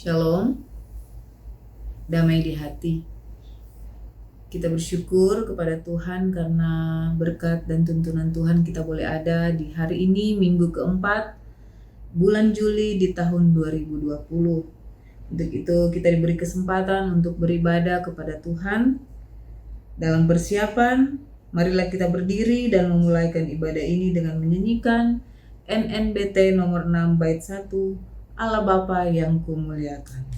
Shalom, damai di hati. Kita bersyukur kepada Tuhan karena berkat dan tuntunan Tuhan kita boleh ada di hari ini, minggu keempat, bulan Juli di tahun 2020. Untuk itu kita diberi kesempatan untuk beribadah kepada Tuhan. Dalam persiapan, marilah kita berdiri dan memulaikan ibadah ini dengan menyanyikan NNBT nomor 6 bait 1, Allah Bapa yang kumuliakan.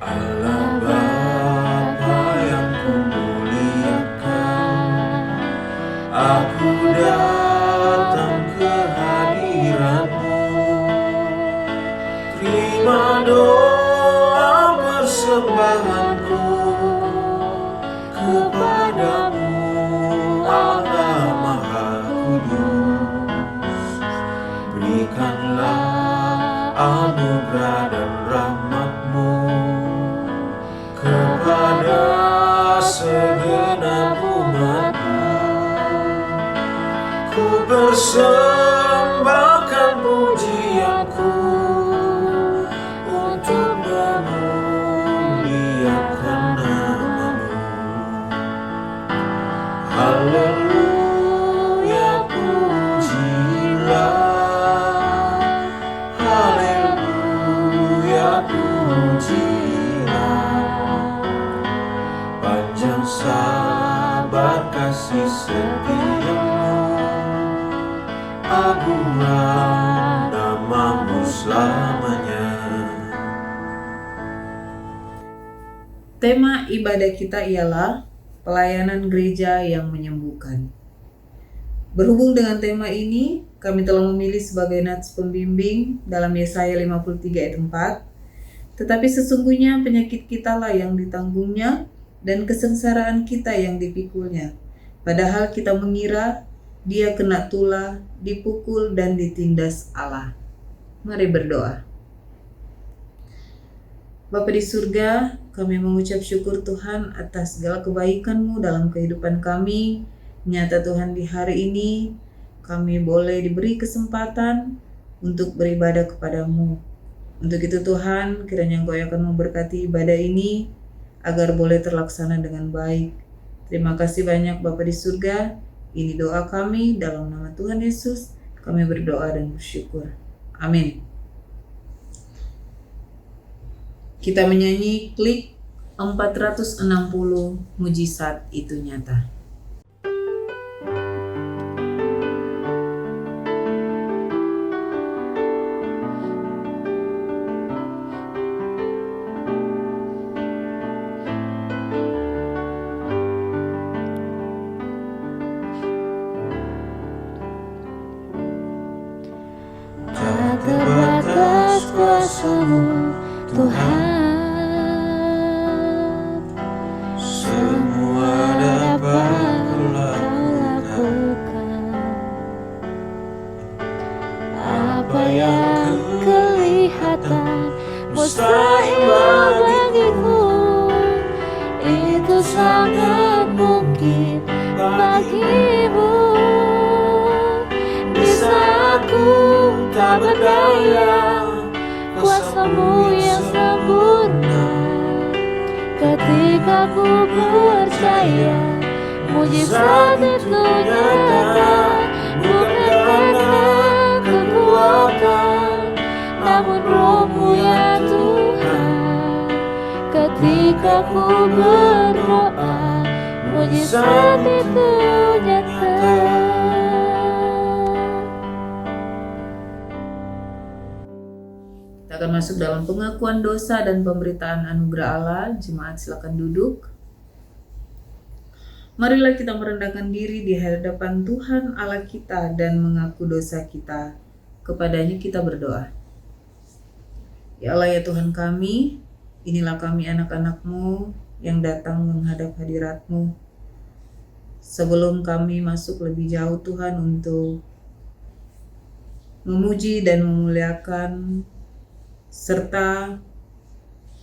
Allah Bapa yang kumuliakan, aku datang ke hadirat-Mu. Terima doa persembahanku kepadamu, Allah Maha Kudus. Berikanlah anugerah dan rahmat-Mu kepada segenap umat-Mu. Ku persembahkan pujianku untuk memuliakan nama-Mu. Haleluya, pujilah. Haleluya, pujilah. Panjang sabar kasih setia-Mu, agunglah nama-Mu selamanya. Tema ibadah kita ialah pelayanan gereja yang menyembuhkan. Berhubung dengan tema ini, kami telah memilih sebagai nats pembimbing dalam Yesaya 53 ayat 4. Tetapi sesungguhnya penyakit kita lah yang ditanggungnya dan kesengsaraan kita yang dipikulnya. Padahal kita mengira dia kena tulah, dipukul dan ditindas Allah. Mari berdoa. Bapa di surga, kami mengucap syukur Tuhan atas segala kebaikan-Mu dalam kehidupan kami. Nyata Tuhan di hari ini, kami boleh diberi kesempatan untuk beribadah kepada-Mu. Untuk itu Tuhan, kiranya Engkau akan memberkati ibadah ini, agar boleh terlaksana dengan baik. Terima kasih banyak Bapa di surga. Ini doa kami dalam nama Tuhan Yesus. Kami berdoa dan bersyukur. Amin. Kita menyanyi klik 460 mujizat itu nyata. Tak terbatas kuasa-Mu, Tuhan. Semua dapat Kau lakukan. Apa yang kelihatan mustahil bagiku, itu sangat mungkin bagimu. Di saat ku tak berdaya, kuasa-Mu yang sempurna. Ketika ku percaya, mujizat itu nyata. Bukan karena kekuatan, namun Roh-Mu ya Tuhan. Ketika ku berdoa, mujizat itu nyata. Kita akan masuk dalam pengakuan dosa dan pemberitaan anugerah Allah. Jemaat silakan duduk. Marilah kita merendahkan diri di hadapan Tuhan Allah kita dan mengaku dosa kita. Kepadanya kita berdoa. Ya Allah ya Tuhan kami, inilah kami anak-anak-Mu yang datang menghadap hadirat-Mu. Sebelum kami masuk lebih jauh Tuhan untuk memuji dan memuliakan serta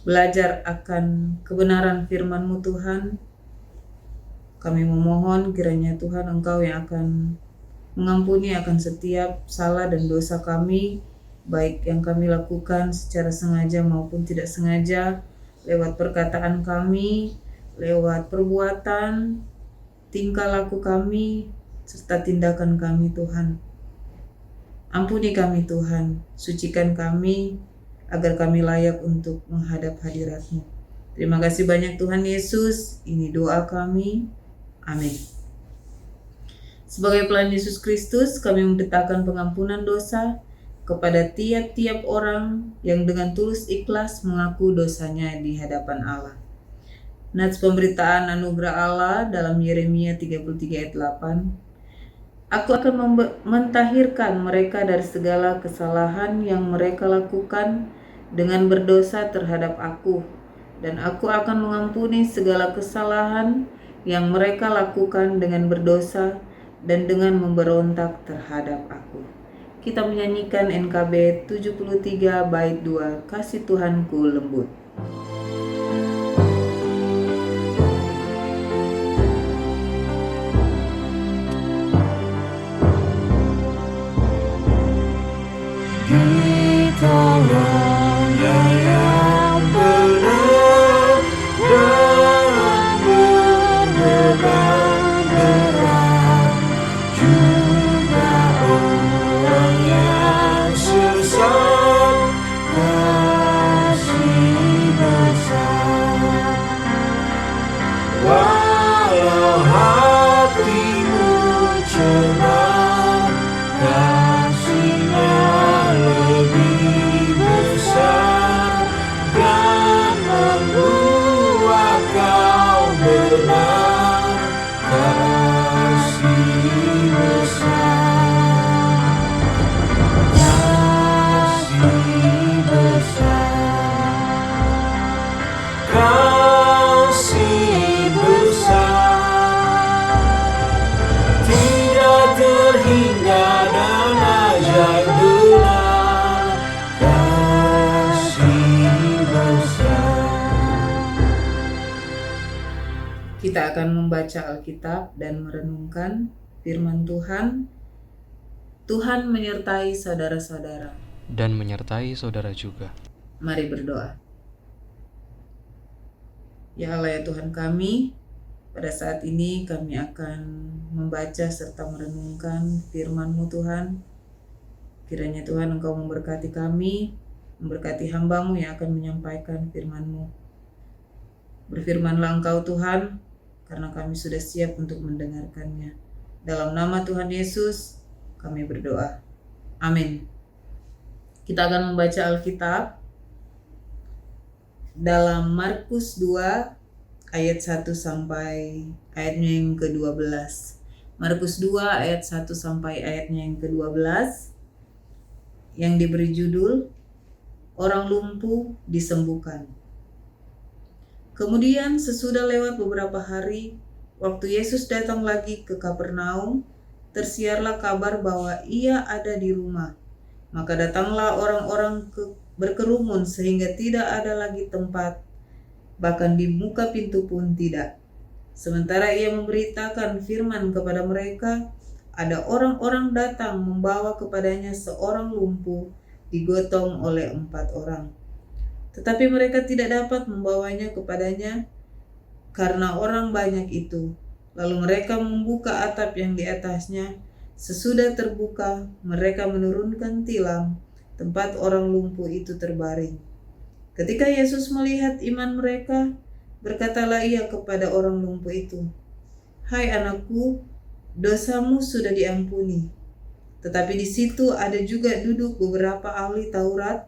belajar akan kebenaran firman-Mu Tuhan. Kami memohon kiranya Tuhan Engkau yang akan mengampuni akan setiap salah dan dosa kami, baik yang kami lakukan secara sengaja maupun tidak sengaja, lewat perkataan kami, lewat perbuatan, tingkah laku kami, serta tindakan kami Tuhan. Ampuni kami Tuhan, sucikan kami, agar kami layak untuk menghadap hadirat-Mu. Terima kasih banyak Tuhan Yesus, ini doa kami. Amin. Sebagai pelayan Yesus Kristus, kami mendetakan pengampunan dosa kepada tiap-tiap orang yang dengan tulus ikhlas mengaku dosanya di hadapan Allah. Nats pemberitaan anugerah Allah dalam Yeremia 33 ayat 8. Aku akan mentahirkan mereka dari segala kesalahan yang mereka lakukan dengan berdosa terhadap aku, dan aku akan mengampuni segala kesalahan yang mereka lakukan dengan berdosa dan dengan memberontak terhadap aku. Kita menyanyikan NKB 73 bait 2, Kasih Tuhanku Lembut. Ditolongnya yang benar dan berbeban berat, juga orang yang sesat kasih besar. Walau hatimu cemar, kasihnya lebih besar dan membuat kau benar. Kasih besar, kasih besar, kasih besar, tidak terhingga dan ajaib benar. Kasih besar. Kita akan membaca Alkitab dan merenungkan firman Tuhan. Tuhan menyertai saudara-saudara. Dan menyertai saudara juga. Mari berdoa. Ya Allah ya Tuhan kami, pada saat ini kami akan membaca serta merenungkan firman-Mu Tuhan. Kiranya Tuhan Engkau memberkati kami, memberkati hamba-Mu yang akan menyampaikan firman-Mu. Berfirmanlah Engkau Tuhan, karena kami sudah siap untuk mendengarkannya. Dalam nama Tuhan Yesus, kami berdoa. Amin. Kita akan membaca Alkitab dalam Markus 2 ayat 1 sampai ayatnya yang ke-12. Markus 2 ayat 1 sampai ayatnya yang ke-12 yang diberi judul Orang Lumpuh Disembuhkan. Kemudian sesudah lewat beberapa hari, waktu Yesus datang lagi ke Kapernaum, tersiarlah kabar bahwa ia ada di rumah. Maka datanglah orang-orang berkerumun sehingga tidak ada lagi tempat, bahkan di muka pintu pun tidak. Sementara ia memberitakan firman kepada mereka, ada orang-orang datang membawa kepadanya seorang lumpuh digotong oleh 4 orang. Tetapi mereka tidak dapat membawanya kepadanya karena orang banyak itu. Lalu mereka membuka atap yang di atasnya. Sesudah terbuka, mereka menurunkan tilam tempat orang lumpuh itu terbaring. Ketika Yesus melihat iman mereka, berkatalah ia kepada orang lumpuh itu, "Hai anakku, dosamu sudah diampuni." Tetapi di situ ada juga duduk beberapa ahli Taurat.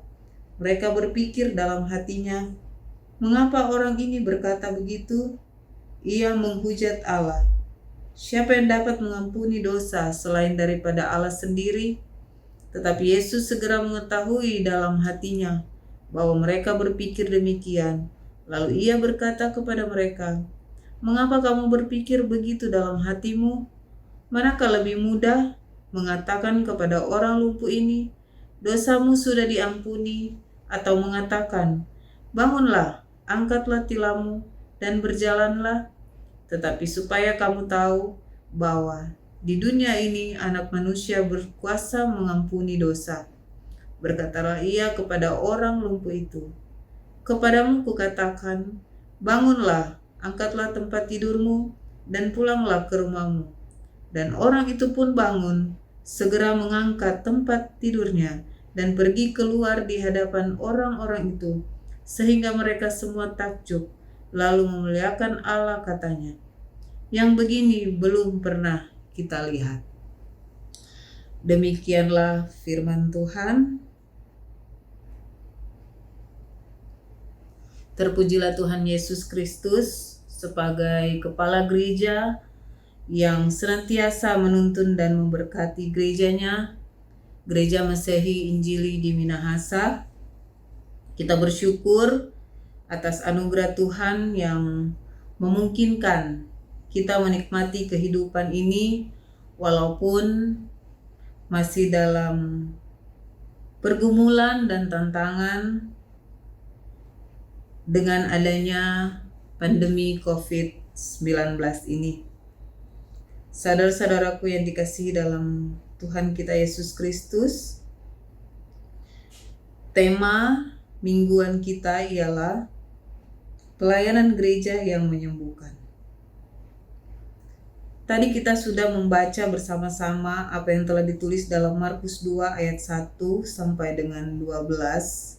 Mereka berpikir dalam hatinya, "Mengapa orang ini berkata begitu? Ia menghujat Allah. Siapa yang dapat mengampuni dosa selain daripada Allah sendiri?" Tetapi Yesus segera mengetahui dalam hatinya bahwa mereka berpikir demikian. Lalu ia berkata kepada mereka, "Mengapa kamu berpikir begitu dalam hatimu? Manakah lebih mudah mengatakan kepada orang lumpuh ini, 'Dosamu sudah diampuni,' atau mengatakan, Bangunlah, angkatlah tilammu, dan berjalanlah. Tetapi supaya kamu tahu bahwa di dunia ini anak manusia berkuasa mengampuni dosa. Berkatalah ia kepada orang lumpuh itu, kepadamu kukatakan, bangunlah, angkatlah tempat tidurmu, dan pulanglah ke rumahmu. Dan orang itu pun bangun, segera mengangkat tempat tidurnya, dan pergi keluar di hadapan orang-orang itu, sehingga mereka semua takjub, lalu memuliakan Allah katanya, yang begini belum pernah kita lihat. Demikianlah firman Tuhan. Terpujilah Tuhan Yesus Kristus sebagai kepala gereja yang senantiasa menuntun dan memberkati gerejanya, Gereja Masehi Injili di Minahasa. Kita bersyukur atas anugerah Tuhan yang memungkinkan kita menikmati kehidupan ini walaupun masih dalam pergumulan dan tantangan dengan adanya pandemi COVID-19 ini. Saudara-saudaraku yang dikasihi dalam Tuhan kita Yesus Kristus, tema mingguan kita ialah pelayanan gereja yang menyembuhkan. Tadi kita sudah membaca bersama-sama apa yang telah ditulis dalam Markus 2 ayat 1 sampai dengan 12.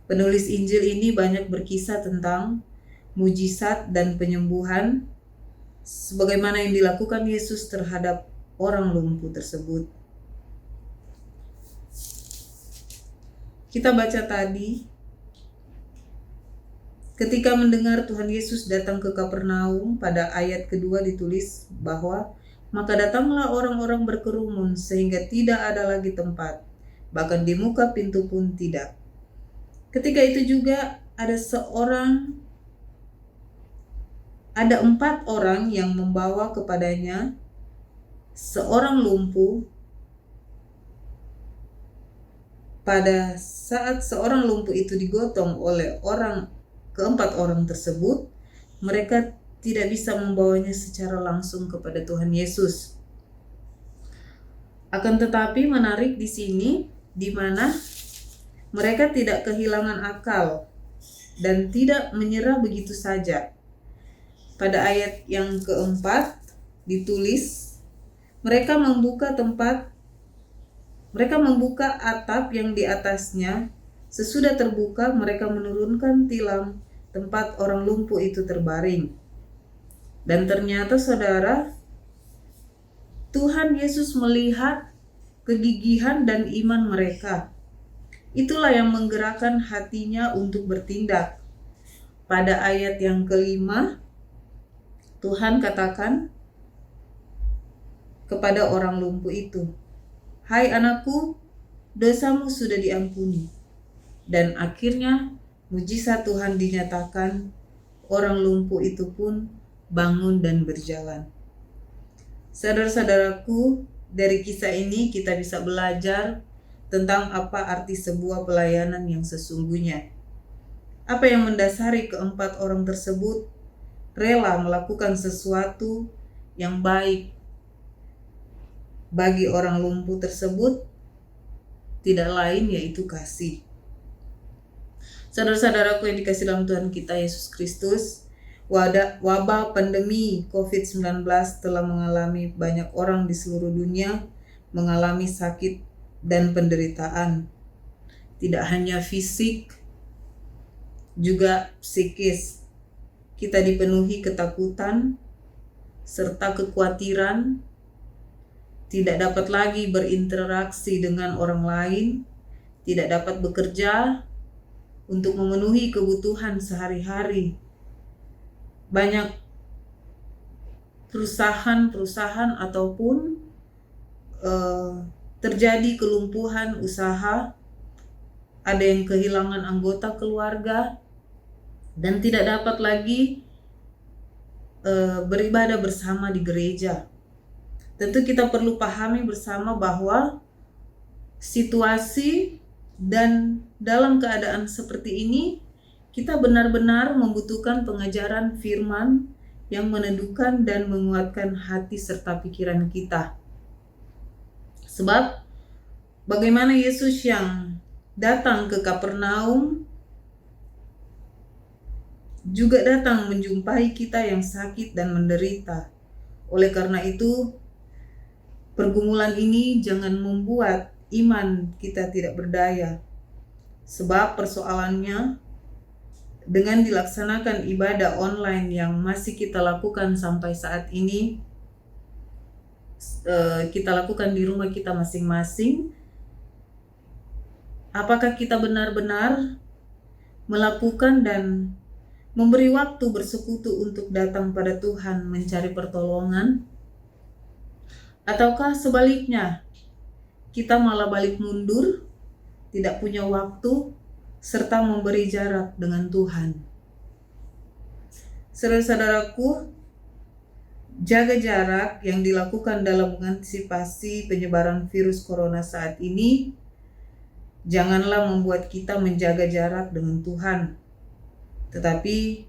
Penulis Injil ini banyak berkisah tentang mujizat dan penyembuhan sebagaimana yang dilakukan Yesus terhadap orang lumpuh tersebut. Kita baca tadi, ketika mendengar Tuhan Yesus datang ke Kapernaum, pada ayat kedua ditulis bahwa maka datanglah orang-orang berkerumun sehingga tidak ada lagi tempat, bahkan di muka pintu pun tidak. Ketika itu juga ada 4 orang yang membawa kepadanya seorang lumpuh. Pada saat seorang lumpuh itu digotong oleh keempat orang tersebut, mereka tidak bisa membawanya secara langsung kepada Tuhan Yesus. Akan tetapi menarik di sini, di mana mereka tidak kehilangan akal dan tidak menyerah begitu saja. Pada ayat yang keempat ditulis, mereka membuka atap yang di atasnya. Sesudah terbuka, mereka menurunkan tilam tempat orang lumpuh itu terbaring. Dan ternyata saudara, Tuhan Yesus melihat kegigihan dan iman mereka. Itulah yang menggerakkan hatinya untuk bertindak. Pada ayat yang kelima, Tuhan katakan kepada orang lumpuh itu, "Hai anakku, dosamu sudah diampuni." Dan akhirnya mujizat Tuhan dinyatakan, orang lumpuh itu pun bangun dan berjalan. Saudara-saudaraku, dari kisah ini kita bisa belajar tentang apa arti sebuah pelayanan yang sesungguhnya. Apa yang mendasari keempat orang tersebut rela melakukan sesuatu yang baik bagi orang lumpuh tersebut, tidak lain yaitu kasih. Saudara-saudaraku yang dikasihi dalam Tuhan kita Yesus Kristus, wabah pandemi COVID-19 telah mengalami banyak orang di seluruh dunia mengalami sakit dan penderitaan. Tidak hanya fisik, juga psikis. Kita dipenuhi ketakutan serta kekhawatiran, tidak dapat lagi berinteraksi dengan orang lain, tidak dapat bekerja untuk memenuhi kebutuhan sehari-hari. Banyak perusahaan ataupun terjadi kelumpuhan usaha, ada yang kehilangan anggota keluarga dan tidak dapat lagi beribadah bersama di gereja. Tentu kita perlu pahami bersama bahwa situasi dan dalam keadaan seperti ini kita benar-benar membutuhkan pengajaran firman yang meneduhkan dan menguatkan hati serta pikiran kita. Sebab bagaimana Yesus yang datang ke Kapernaum juga datang menjumpai kita yang sakit dan menderita. Oleh karena itu, pergumulan ini jangan membuat iman kita tidak berdaya. Sebab persoalannya, dengan dilaksanakan ibadah online yang masih kita lakukan sampai saat ini, kita lakukan di rumah kita masing-masing, apakah kita benar-benar melakukan dan memberi waktu bersekutu untuk datang pada Tuhan mencari pertolongan? Ataukah sebaliknya, kita malah balik mundur, tidak punya waktu, serta memberi jarak dengan Tuhan? Saudara-saudaraku, jaga jarak yang dilakukan dalam mengantisipasi penyebaran virus corona saat ini janganlah membuat kita menjaga jarak dengan Tuhan. Tetapi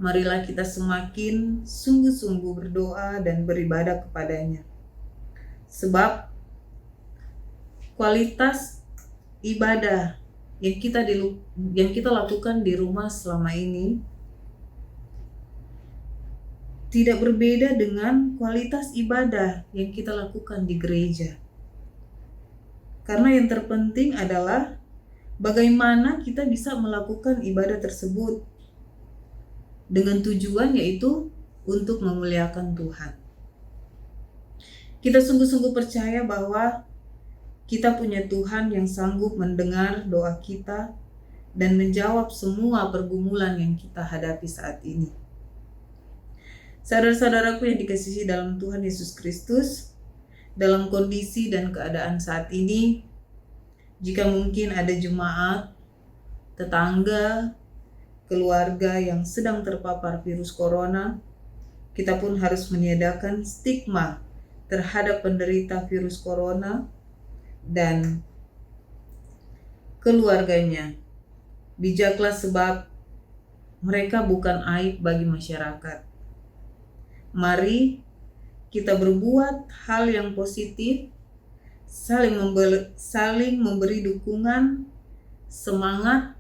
marilah kita semakin sungguh-sungguh berdoa dan beribadah kepadanya. Sebab kualitas ibadah yang kita lakukan di rumah selama ini tidak berbeda dengan kualitas ibadah yang kita lakukan di gereja. Karena yang terpenting adalah bagaimana kita bisa melakukan ibadah tersebut dengan tujuan yaitu untuk memuliakan Tuhan. Kita sungguh-sungguh percaya bahwa kita punya Tuhan yang sanggup mendengar doa kita dan menjawab semua pergumulan yang kita hadapi saat ini. Saudara-saudaraku yang dikasihi dalam Tuhan Yesus Kristus, dalam kondisi dan keadaan saat ini, jika mungkin ada jemaat, tetangga, keluarga yang sedang terpapar virus corona, kita pun harus meniadakan stigma terhadap penderita virus corona dan keluarganya. Bijaklah sebab mereka bukan aib bagi masyarakat. Mari kita berbuat hal yang positif, saling memberi dukungan, semangat,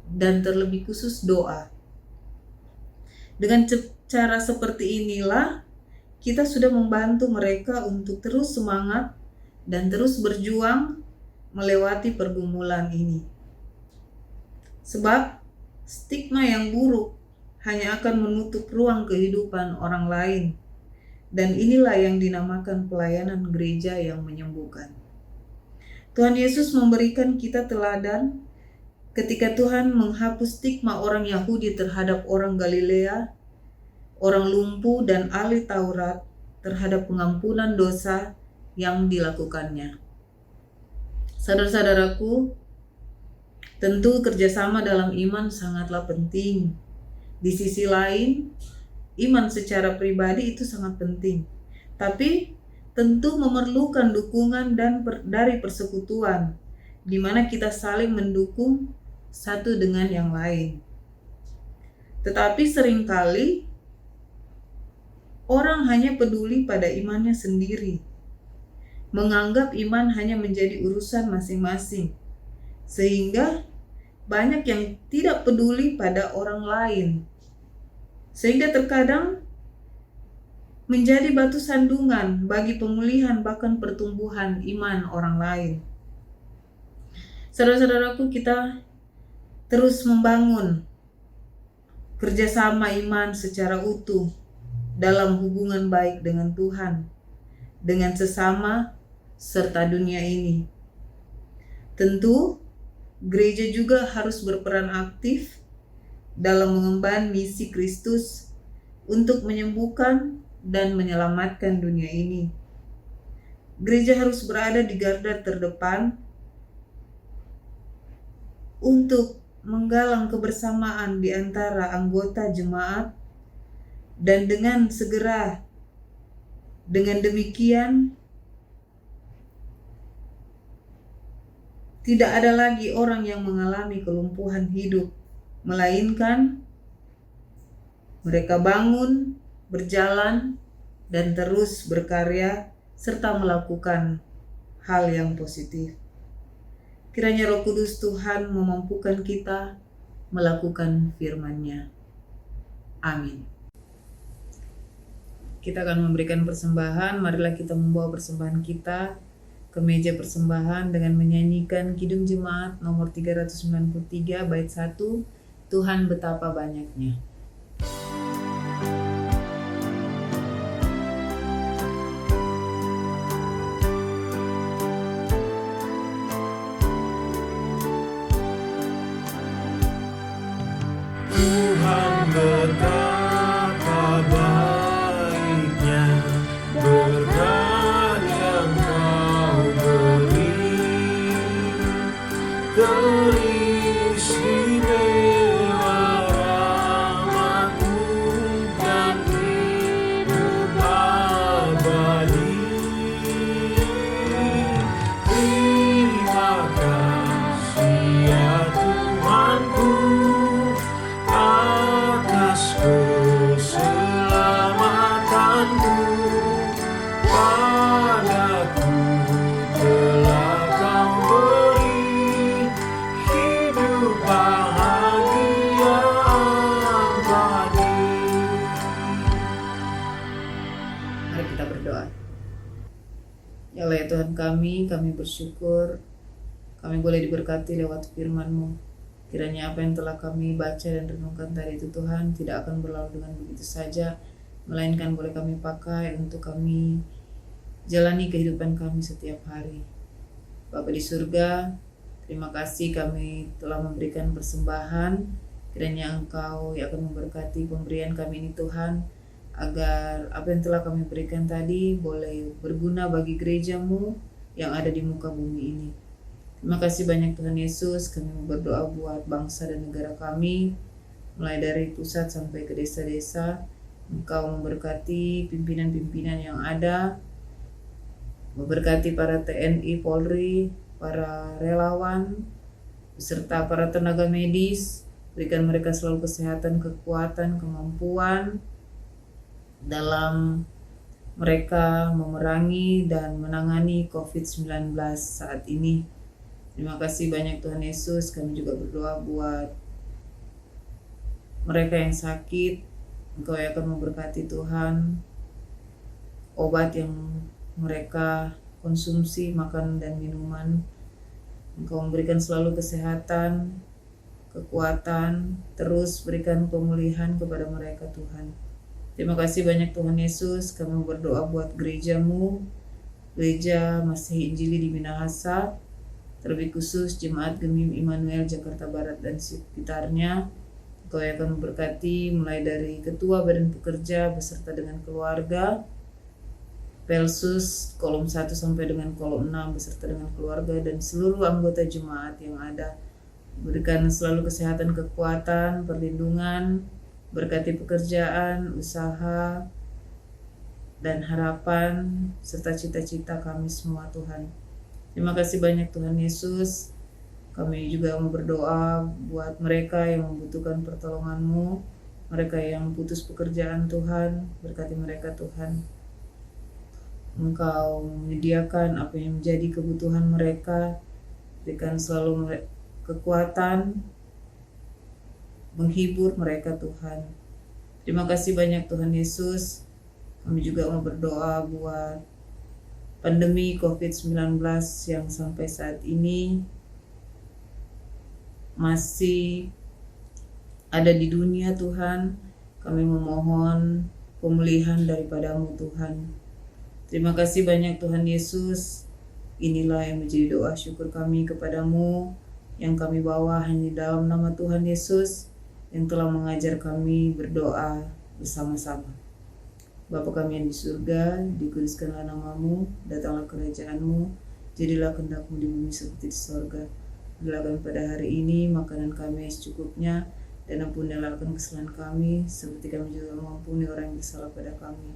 dan terlebih khusus doa. Dengan cara seperti inilah kita sudah membantu mereka untuk terus semangat dan terus berjuang melewati pergumulan ini. Sebab stigma yang buruk hanya akan menutup ruang kehidupan orang lain. Dan inilah yang dinamakan pelayanan gereja yang menyembuhkan. Tuhan Yesus memberikan kita teladan ketika Tuhan menghapus stigma orang Yahudi terhadap orang Galilea, orang lumpuh dan ahli Taurat terhadap pengampunan dosa yang dilakukannya. Saudara-saudaraku, tentu kerjasama dalam iman sangatlah penting. Di sisi lain, iman secara pribadi itu sangat penting. Tapi tentu memerlukan dukungan dari persekutuan, di mana kita saling mendukung satu dengan yang lain. Tetapi seringkali orang hanya peduli pada imannya sendiri, menganggap iman hanya menjadi urusan masing-masing, sehingga banyak yang tidak peduli pada orang lain, sehingga terkadang menjadi batu sandungan bagi pemulihan bahkan pertumbuhan iman orang lain. Saudara-saudaraku, kita terus membangun kerjasama iman secara utuh dalam hubungan baik dengan Tuhan, dengan sesama, serta dunia ini. Tentu, gereja juga harus berperan aktif dalam mengemban misi Kristus untuk menyembuhkan dan menyelamatkan dunia ini. Gereja harus berada di garda terdepan untuk menggalang kebersamaan di antara anggota jemaat, dan dengan demikian Tidak ada lagi orang yang mengalami kelumpuhan hidup, melainkan mereka bangun, berjalan, dan terus berkarya serta melakukan hal yang positif. Kiranya Roh Kudus Tuhan memampukan kita melakukan firman-Nya. Amin. Kita akan memberikan persembahan. Marilah kita membawa persembahan kita ke meja persembahan dengan menyanyikan Kidung Jemaat nomor 393 bait 1, Tuhan betapa banyaknya. Tuhan betapa baiknya berkat yang Kau beri, teristimewa rahmat-Mu dan hidup abadi. Terima kasih ya Tuhanku atas keselamatanmu, padaku telah Kau beri hidup bahagia abadi. Mari kita berdoa. Ya Allah ya Tuhan kami bersyukur kami boleh diberkati lewat firman-Mu. Kiranya apa yang telah kami baca dan renungkan tadi itu Tuhan tidak akan berlalu dengan begitu saja, melainkan boleh kami pakai untuk kami jalani kehidupan kami setiap hari. Bapa di surga, terima kasih kami telah memberikan persembahan. Kiranya Engkau yang akan memberkati pemberian kami ini Tuhan, agar apa yang telah kami berikan tadi boleh berguna bagi gereja-Mu yang ada di muka bumi ini. Terima kasih banyak Tuhan Yesus. Kami berdoa buat bangsa dan negara kami, mulai dari pusat sampai ke desa-desa. Engkau memberkati pimpinan-pimpinan yang ada, memberkati para TNI, Polri, para relawan, beserta para tenaga medis. Berikan mereka selalu kesehatan, kekuatan, kemampuan dalam mereka memerangi dan menangani COVID-19 saat ini. Terima kasih banyak Tuhan Yesus. Kami juga berdoa buat mereka yang sakit. Engkau yang akan memberkati Tuhan obat yang mereka konsumsi, makan dan minuman. Engkau memberikan selalu kesehatan, kekuatan, terus berikan pemulihan kepada mereka Tuhan. Terima kasih banyak Tuhan Yesus. Kami berdoa buat gereja-Mu, Gereja Masihi Injili di Minahasa, terlebih khusus Jemaat Gemim Immanuel Jakarta Barat dan sekitarnya. Engkau yang akan memberkati mulai dari Ketua Badan Pekerja beserta dengan keluarga, Pelsus kolom 1 sampai dengan kolom 6 beserta dengan keluarga dan seluruh anggota jemaat yang ada. Berikan selalu kesehatan, kekuatan, perlindungan, berkati pekerjaan, usaha, dan harapan serta cita-cita kami semua Tuhan. Terima kasih banyak Tuhan Yesus. Kami juga mau berdoa buat mereka yang membutuhkan pertolongan-Mu, mereka yang putus pekerjaan Tuhan, berkati mereka Tuhan. Engkau menyediakan apa yang menjadi kebutuhan mereka, berikan selalu kekuatan, menghibur mereka Tuhan. Terima kasih banyak Tuhan Yesus. Kami juga mau berdoa buat pandemi COVID-19 yang sampai saat ini masih ada di dunia Tuhan. Kami memohon pemulihan daripada-Mu Tuhan. Terima kasih banyak Tuhan Yesus. Inilah yang menjadi doa syukur kami kepada-Mu yang kami bawa hanya dalam nama Tuhan Yesus yang telah mengajar kami berdoa bersama-sama. Bapa kami yang di surga, dikuduskanlah nama-Mu, datanglah kerajaan-Mu, jadilah kehendak-Mu di bumi seperti di sorga. Berilah kami pada hari ini makanan kami secukupnya, dan ampunilah akan kesalahan kami, seperti kami juga mengampuni orang yang bersalah pada kami.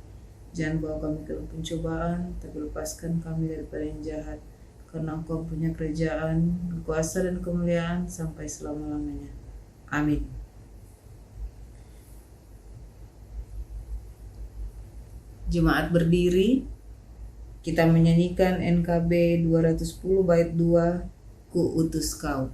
Jangan bawa kami ke dalam pencobaan, tapi lepaskan kami daripada yang jahat. karena Engkau punya kerajaan, kuasa dan kemuliaan sampai selama-lamanya. Amin. Jemaat berdiri, kita menyanyikan NKB 210 bait 2, Ku utus kau.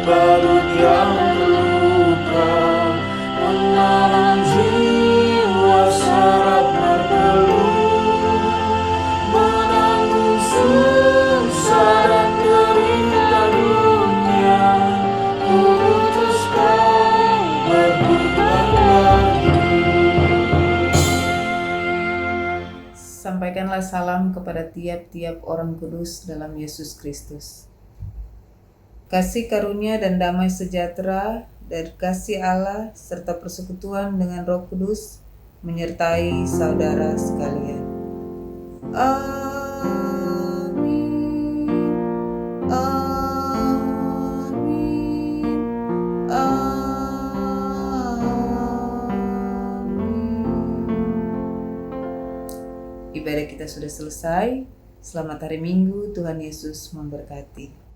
Balut yang terluka, menahan jiwa syarat berkeluh, menanggung susah dan derita dunia. Utus kau berkorban lagi. Sampaikanlah salam kepada tiap-tiap orang kudus dalam Yesus Kristus. Kasih karunia dan damai sejahtera dari kasih Allah serta persekutuan dengan Roh Kudus menyertai saudara sekalian. Amin. Amin. Amin. Ibadah kita sudah selesai. Selamat hari Minggu, Tuhan Yesus memberkati.